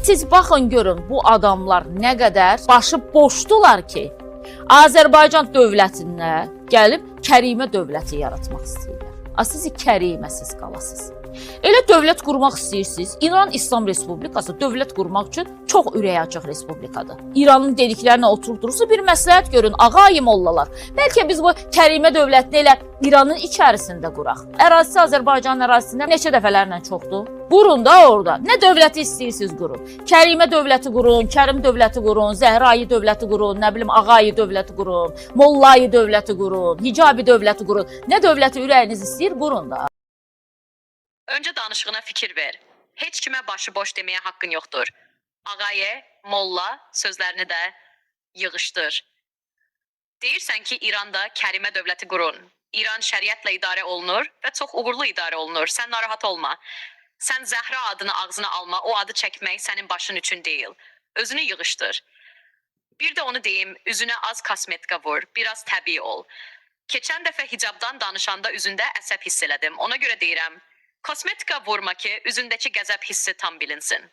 Siz baxın görün bu adamlar nə qədər başı boşdular ki, Azərbaycan dövlətinə gəlib Kərimə dövləti yaratmaq istəyirlər. Siz Kəriməsiz qalasınız. Elə dövlət qurmaq istəyirsiniz. İran İslam Respublikası dövlət qurmaq üçün çox ürəkaçıq respublikadır. İranın dediklərinə oturdurursa bir məsləhət görün, ağayım mollalar. Bəlkə biz bu Kərimə dövlətini elə İranın içərisində quraq. Ərazisi Azərbaycanın ərazisindən neçə dəfələrlə çoxdur? Qurun da orada. Nə dövləti istəyirsiniz qurun. Kərimə dövləti qurun, Kərim dövləti qurun, Zəhrayı dövləti qurun, nə bilim Ağayı dövləti qurun, Mollayı dövləti qurun, Hicabi dövləti qurun. Nə dövləti ürəyiniz istəyir qurun da. Öncə danışığına fikir ver. Heç kimə başıboş deməyə haqqın yoxdur. Ağayə, molla sözlərini də yığışdır. Deyirsən ki, İranda Kərimə dövləti qurun. İran şəriətlə idarə olunur və çox uğurlu idarə olunur. Sən narahat olma. Sən Zəhra adını ağzına alma, o adı çəkmək sənin başın üçün deyil. Özünü yığışdır. Bir də onu deyim, üzünə az kosmetika vur, biraz təbii ol. Keçən dəfə hicabdan danışanda üzündə əsəb hiss elədim. Ona görə deyirəm, kosmetika vurma ki, üzündəki qəzəb hissi tam bilinsin.